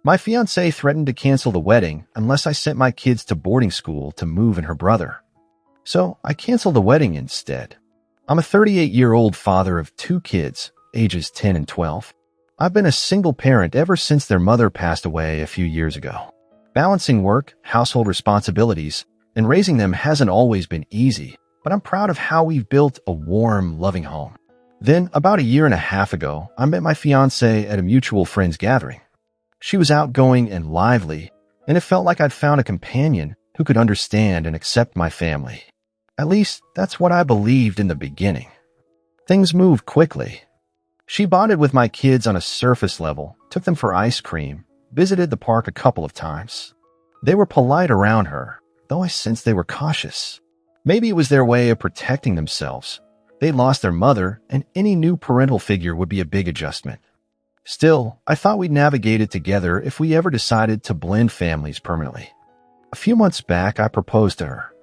My fiancée threatened to cancel the wedding unless I sent my kids to boarding school to move in her brother. So I canceled the wedding instead. I'm a 38-year-old father of two kids, ages 10 and 12. I've been a single parent ever since their mother passed away a few years ago. Balancing work, household responsibilities, and raising them hasn't always been easy, but I'm proud of how we've built a warm, loving home. Then, about a year and a half ago, I met my fiancée at a mutual friend's gathering. She was outgoing and lively, and it felt like I'd found a companion who could understand and accept my family. At least, that's what I believed in the beginning. Things moved quickly. She bonded with my kids on a surface level, took them for ice cream, visited the park a couple of times. They were polite around her, though I sensed they were cautious. Maybe it was their way of protecting themselves. They lost their mother, and any new parental figure would be a big adjustment. Still, I thought we'd navigate it together if we ever decided to blend families permanently. A few months back, I proposed to her.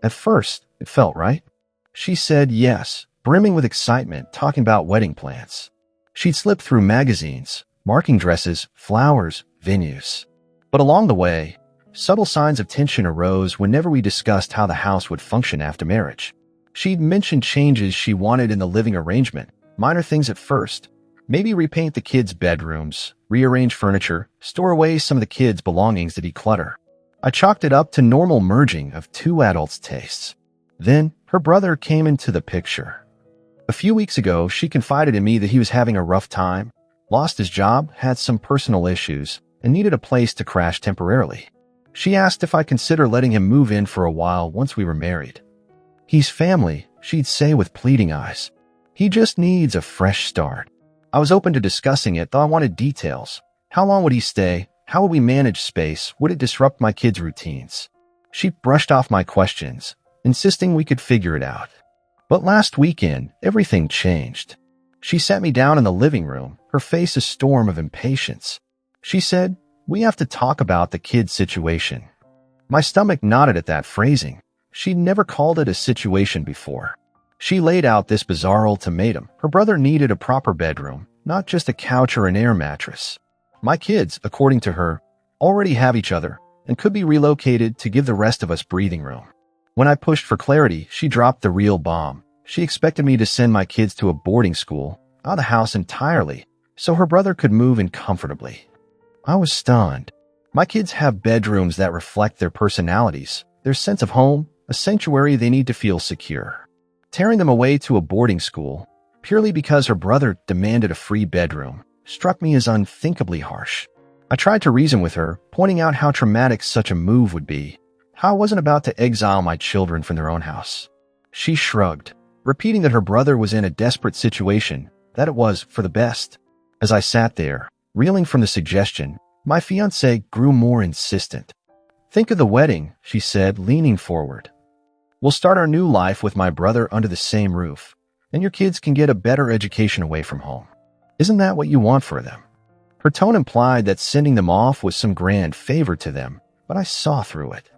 At first, it felt right. She said yes, brimming with excitement, talking about wedding plans. She'd slipped through magazines, marking dresses, flowers, venues. But along the way, subtle signs of tension arose whenever we discussed how the house would function after marriage. She'd mentioned changes she wanted in the living arrangement, minor things at first. Maybe repaint the kids' bedrooms, rearrange furniture, store away some of the kids' belongings to declutter. I chalked it up to normal merging of two adults' tastes. Then, her brother came into the picture. A few weeks ago, she confided in me that he was having a rough time, lost his job, had some personal issues, and needed a place to crash temporarily. She asked if I consider letting him move in for a while once we were married. He's family, she'd say with pleading eyes. He just needs a fresh start. I was open to discussing it, though I wanted details. How long would he stay? How would we manage space? Would it disrupt my kids' routines? She brushed off my questions, insisting we could figure it out. But last weekend, everything changed. She sat me down in the living room, her face a storm of impatience. She said, "We have to talk about the kids' situation." My stomach knotted at that phrasing. She'd never called it a situation before. She laid out this bizarre ultimatum. Her brother needed a proper bedroom, not just a couch or an air mattress. My kids, according to her, already have each other and could be relocated to give the rest of us breathing room. When I pushed for clarity, she dropped the real bomb. She expected me to send my kids to a boarding school, out of the house entirely, so her brother could move in comfortably. I was stunned. My kids have bedrooms that reflect their personalities, their sense of home, a sanctuary they need to feel secure. Tearing them away to a boarding school, purely because her brother demanded a free bedroom, struck me as unthinkably harsh. I tried to reason with her, pointing out how traumatic such a move would be, how I wasn't about to exile my children from their own house. She shrugged, repeating that her brother was in a desperate situation, that it was for the best. As I sat there, reeling from the suggestion, my fiancée grew more insistent. "Think of the wedding," she said, leaning forward. "We'll start our new life with my brother under the same roof, and your kids can get a better education away from home. Isn't that what you want for them?" Her tone implied that sending them off was some grand favor to them, but I saw through it.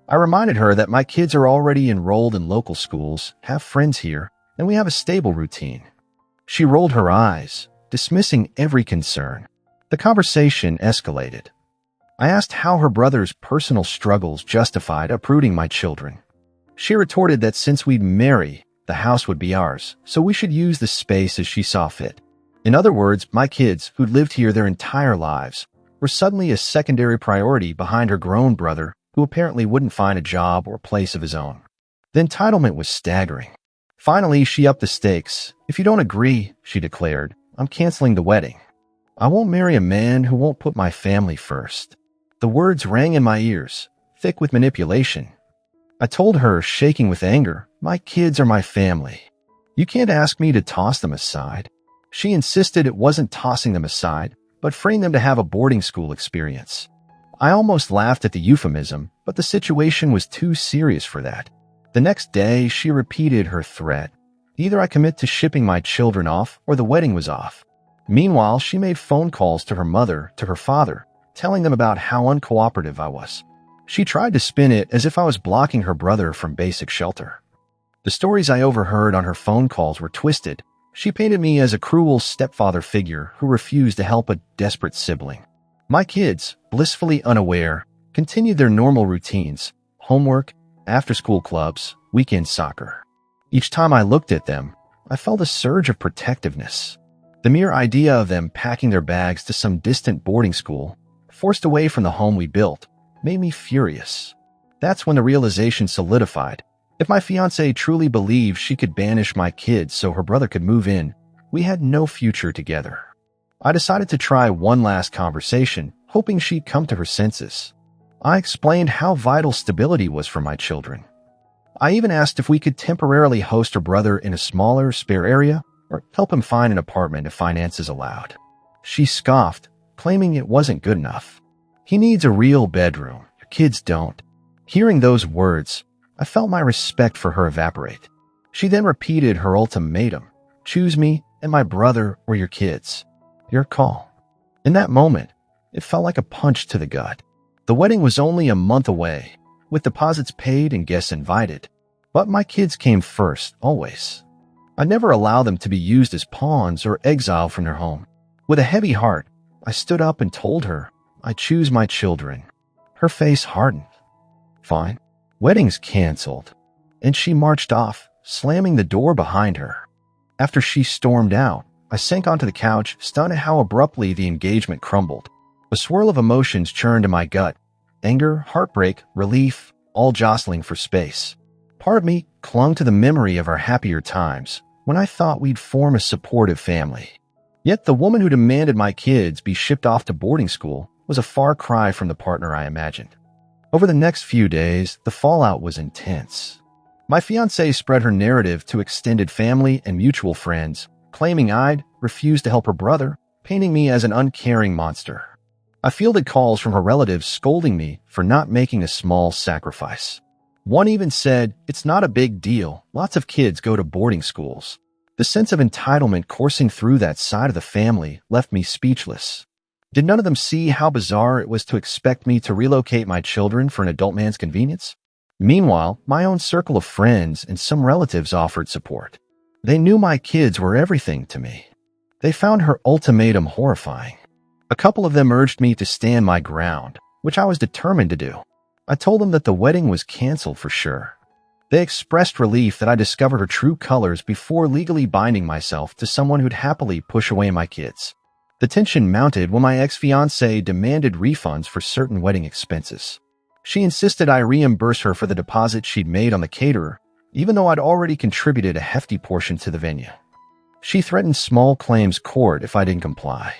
I reminded her that my kids are already enrolled in local schools, have friends here, and we have a stable routine. She rolled her eyes, dismissing every concern. The conversation escalated. I asked how her brother's personal struggles justified uprooting my children. She retorted that since we'd marry, the house would be ours, so we should use the space as she saw fit. In other words, my kids, who'd lived here their entire lives, were suddenly a secondary priority behind her grown brother, who apparently wouldn't find a job or place of his own. The entitlement was staggering. Finally, she upped the stakes. "If you don't agree," she declared, "I'm canceling the wedding. I won't marry a man who won't put my family first." The words rang in my ears, thick with manipulation. I told her, shaking with anger, "My kids are my family. You can't ask me to toss them aside." She insisted it wasn't tossing them aside, but freeing them to have a boarding school experience. I almost laughed at the euphemism, but the situation was too serious for that. The next day, she repeated her threat. Either I commit to shipping my children off, or the wedding was off. Meanwhile, she made phone calls to her mother, to her father, telling them about how uncooperative I was. She tried to spin it as if I was blocking her brother from basic shelter. The stories I overheard on her phone calls were twisted. She painted me as a cruel stepfather figure who refused to help a desperate sibling. My kids, blissfully unaware, continued their normal routines: homework, after-school clubs, weekend soccer. Each time I looked at them, I felt a surge of protectiveness. The mere idea of them packing their bags to some distant boarding school, forced away from the home we built, made me furious. That's when the realization solidified. If my fiancée truly believed she could banish my kids so her brother could move in, we had no future together. I decided to try one last conversation, hoping she'd come to her senses. I explained how vital stability was for my children. I even asked if we could temporarily host her brother in a smaller, spare area, or help him find an apartment if finances allowed. She scoffed, claiming it wasn't good enough. "He needs a real bedroom. Your kids don't." Hearing those words, I felt my respect for her evaporate. She then repeated her ultimatum: "Choose me and my brother or your kids. Your call." In that moment, it felt like a punch to the gut. The wedding was only a month away, with deposits paid and guests invited. But my kids came first, always. I never allowed them to be used as pawns or exiled from their home. With a heavy heart, I stood up and told her, "I choose my children." Her face hardened. "Fine." Wedding's canceled. And she marched off, slamming the door behind her. After she stormed out, I sank onto the couch, stunned at how abruptly the engagement crumbled. A swirl of emotions churned in my gut: anger, heartbreak, relief, all jostling for space. Part of me clung to the memory of our happier times, when I thought we'd form a supportive family. Yet the woman who demanded my kids be shipped off to boarding school was a far cry from the partner I imagined. Over the next few days, the fallout was intense. My fiancée spread her narrative to extended family and mutual friends, claiming I'd refused to help her brother, painting me as an uncaring monster. I fielded calls from her relatives scolding me for not making a small sacrifice. One even said, "It's not a big deal. Lots of kids go to boarding schools." The sense of entitlement coursing through that side of the family left me speechless. Did none of them see how bizarre it was to expect me to relocate my children for an adult man's convenience? Meanwhile, my own circle of friends and some relatives offered support. They knew my kids were everything to me. They found her ultimatum horrifying. A couple of them urged me to stand my ground, which I was determined to do. I told them that the wedding was canceled for sure. They expressed relief that I discovered her true colors before legally binding myself to someone who'd happily push away my kids. The tension mounted when my ex-fiancée demanded refunds for certain wedding expenses. She insisted I reimburse her for the deposit she'd made on the caterer, even though I'd already contributed a hefty portion to the venue. She threatened small claims court if I didn't comply.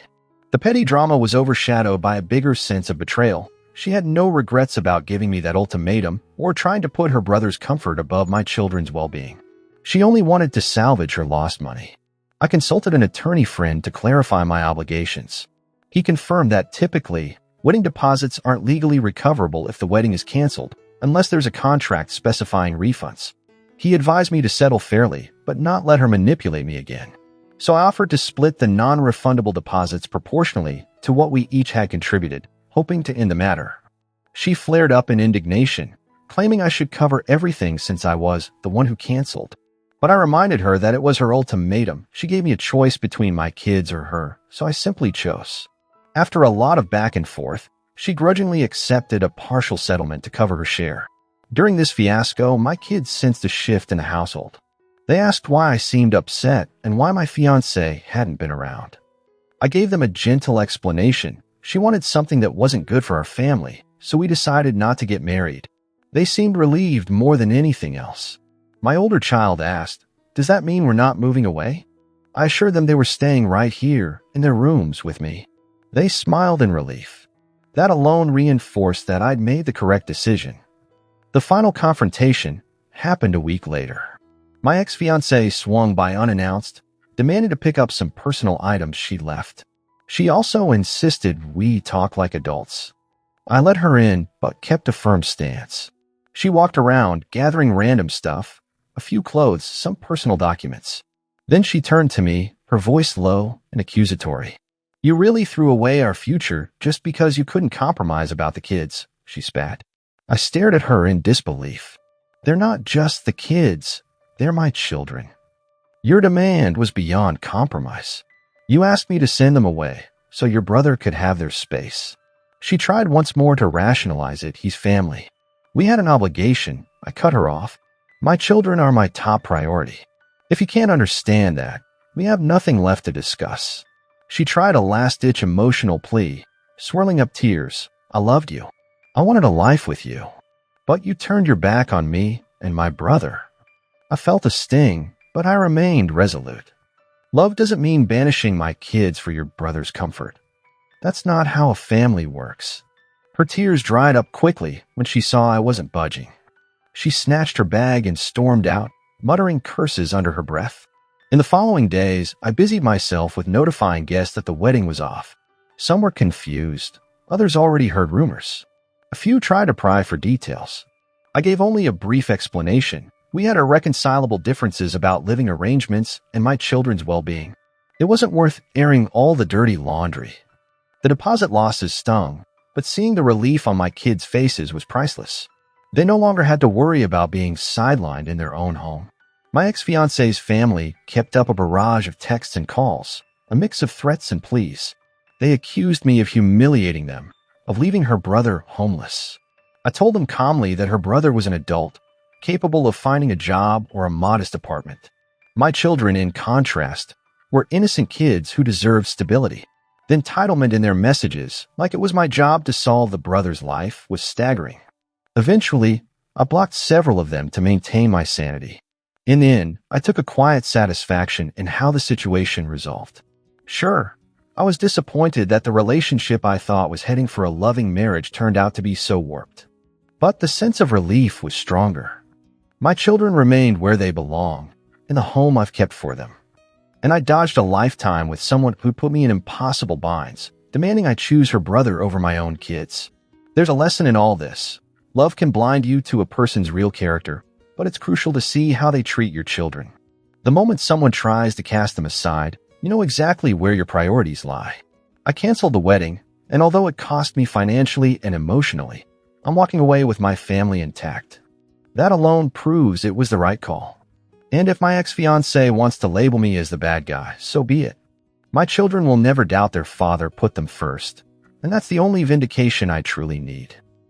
The petty drama was overshadowed by a bigger sense of betrayal. She had no regrets about giving me that ultimatum or trying to put her brother's comfort above my children's well-being. She only wanted to salvage her lost money. I consulted an attorney friend to clarify my obligations. He confirmed that typically, wedding deposits aren't legally recoverable if the wedding is canceled, unless there's a contract specifying refunds. He advised me to settle fairly, but not let her manipulate me again. So I offered to split the non-refundable deposits proportionally to what we each had contributed, hoping to end the matter. She flared up in indignation, claiming I should cover everything since I was the one who canceled. But I reminded her that it was her ultimatum. She gave me a choice between my kids or her, so I simply chose. After a lot of back and forth, she grudgingly accepted a partial settlement to cover her share. During this fiasco, my kids sensed a shift in the household. They asked why I seemed upset and why my fiancée hadn't been around. I gave them a gentle explanation. She wanted something that wasn't good for our family, so we decided not to get married. They seemed relieved more than anything else. My older child asked, "Does that mean we're not moving away?" I assured them they were staying right here in their rooms with me. They smiled in relief. That alone reinforced that I'd made the correct decision. The final confrontation happened a week later. My ex-fiancée swung by unannounced, demanding to pick up some personal items she'd left. She also insisted we talk like adults. I let her in, but kept a firm stance. She walked around, gathering random stuff, a few clothes, some personal documents. Then she turned to me, her voice low and accusatory. "You really threw away our future just because you couldn't compromise about the kids," she spat. I stared at her in disbelief. "They're not just the kids. They're my children. Your demand was beyond compromise. You asked me to send them away. so your brother could have their space. She tried once more to rationalize it. He's family. We had an obligation. I cut her off. My children are my top priority. If you can't understand that, we have nothing left to discuss. She tried a last-ditch emotional plea, swirling up tears. I loved you. I wanted a life with you. But you turned your back on me and my brother. I felt a sting, but I remained resolute. Love doesn't mean banishing my kids for your brother's comfort. That's not how a family works. Her tears dried up quickly when she saw I wasn't budging. She snatched her bag and stormed out, muttering curses under her breath. In the following days, I busied myself with notifying guests that the wedding was off. Some were confused. Others already heard rumors. A few tried to pry for details. I gave only a brief explanation. We had irreconcilable differences about living arrangements and my children's well-being. It wasn't worth airing all the dirty laundry. The deposit losses stung, but seeing the relief on my kids' faces was priceless. They no longer had to worry about being sidelined in their own home. My ex-fiancée's family kept up a barrage of texts and calls, a mix of threats and pleas. They accused me of humiliating them, of leaving her brother homeless. I told them calmly that her brother was an adult, capable of finding a job or a modest apartment. My children, in contrast, were innocent kids who deserved stability. The entitlement in their messages, like it was my job to solve the brother's life, was staggering. Eventually, I blocked several of them to maintain my sanity. In the end, I took a quiet satisfaction in how the situation resolved. Sure, I was disappointed that the relationship I thought was heading for a loving marriage turned out to be so warped. But the sense of relief was stronger. My children remained where they belong, in the home I've kept for them. And I dodged a lifetime with someone who put me in impossible binds, demanding I choose her brother over my own kids. There's a lesson in all this. Love can blind you to a person's real character, but it's crucial to see how they treat your children. The moment someone tries to cast them aside, you know exactly where your priorities lie. I canceled the wedding, and although it cost me financially and emotionally, I'm walking away with my family intact. That alone proves it was the right call. And if my ex-fiancé wants to label me as the bad guy, so be it. My children will never doubt their father put them first, and that's the only vindication I truly need.